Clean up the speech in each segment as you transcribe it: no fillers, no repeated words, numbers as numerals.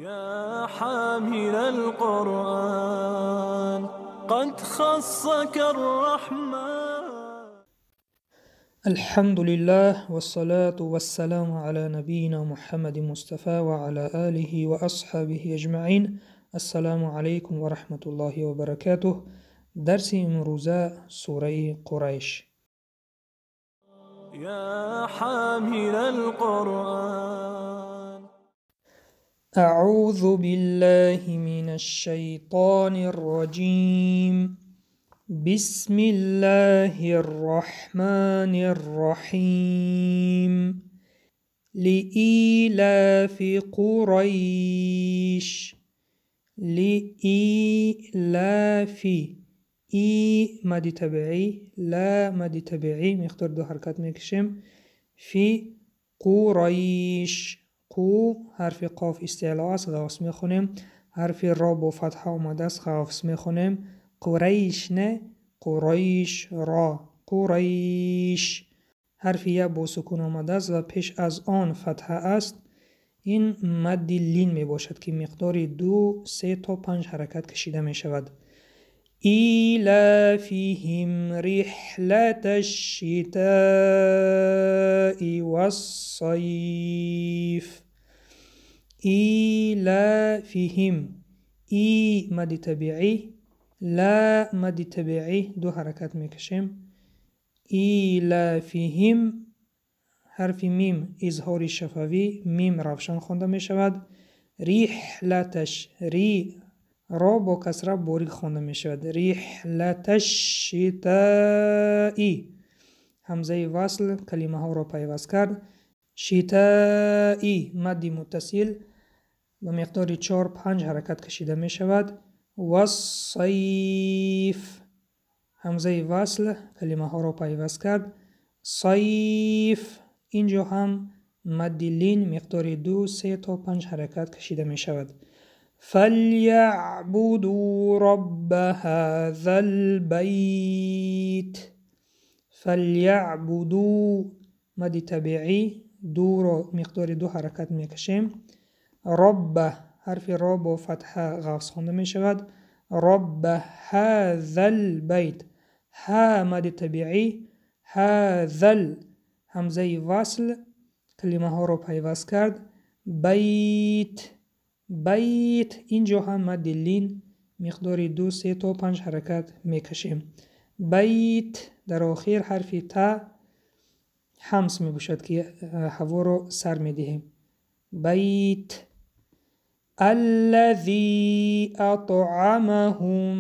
يا حامل القرآن قد خصك الرحمن. الحمد لله والصلاة والسلام على نبينا محمد مصطفى وعلى آله وأصحابه أجمعين. السلام عليكم ورحمة الله وبركاته. درس امروزه سوره قریش. يا حامل القرآن أعوذ بالله من الشيطان الرجيم. بسم الله الرحمن الرحيم. لإيلاف قريش. لإيلاف مد طبیعی، لا مد طبیعی مقدار دو حرکت میکشیم. فی قریش، قو حرف قاف استعلا است، قاف میخونیم. حرف را با فتحه آمده است، قاف میخونیم. قریش نه، قریش را، قریش. حرف یا با سکون آمده است و پیش از آن فتحه است. این مد لین می باشد که مقدار 2، 3 تا 5 حرکت کشیده می شود. ایلافهم رحلة الشتاء والصيف. ایلافهم، ای مد طبیعی، لا مد طبیعی، دو حرکت میکشیم. ایلافهم حرف میم اظهار شفوی، میم روشن خوانده می شود. رحلتش، ری را با کسره باریک خوانده می شود. رحلتش شتائی، همزه وصل کلمه ها را پیوست کرد. شتائی مد متصل به مقدار 4-5 حرکت کشیده می شود. والصیف همزه وصل کلمه ها را پیوست کرد. صیف اینجا هم مد لین مقدار 2، 3 تا 5 حرکت کشیده می شود. فلیعبدوا رب هذا البیت. فلیعبدوا مد طبیعی، دو را مقدار 2 حرکت می کشیم. رب حرف را با فتحه قوس خوانده می شود. رب هذا البیت، ها مد طبیعی، هذا همزه وصل کلمه ها رو پیوست کرد. بیت، بیت اینجا هم مد لین مقدار 2، 3 تا 5 حرکت میکشیم. بیت در آخر حرف تا همس می باشد که هوا رو سر می دهیم. بیت. الذي أطعمهم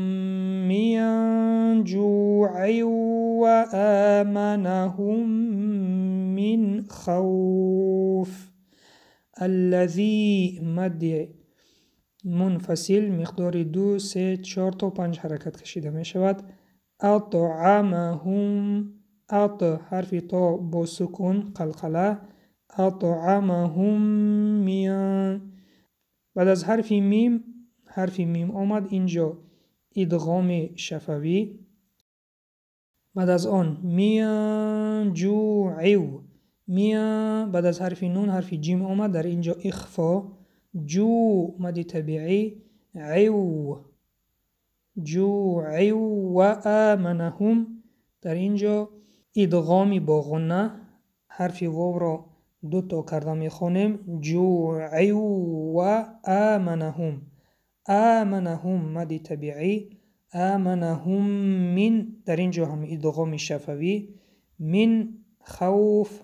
من جوع وآمنهم من خوف. الذي مد منفصل مقدار 2، 3، 4 تا 5 حرکت کشیده می شود. اطعمهم، اط حرف تا با سکون قلقله. اطعمهم من، بعد از حرف میم آمد اینجا ادغام شفوی. بعد از آن میان جوعو، میان بعد از حرف نون حرف جیم آمد، در اینجا اخفا. جو مد طبیعی، عو جوعو و آمنهم، در اینجا ادغام با غنه. حرف واو را 2 تا کرده میخوانیم. جوعو و آمنهم، آمنهم مد طبیعی، آمنهم من، در اینجا هم ادغام شفوی. من خوف،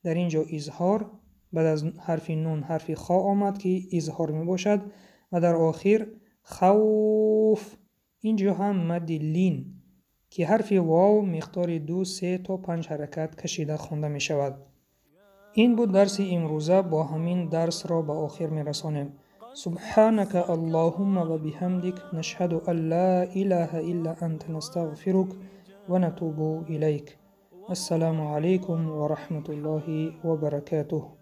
در اینجا اظهار. بعد از حرف نون حرف خا آمد که اظهار می باشد و در آخر خوف اینجا هم مد لین که حرف واو مقدار 2، 3 تا 5 حرکت کشیده خوانده می شود. این بود درس امروزه. با همین درس را به آخر می رسانیم. سبحانك اللهم وبحمدك نشهد أن لا إله إلا أنت نستغفرك ونتوب إليك. السلام عليكم ورحمة الله وبركاته.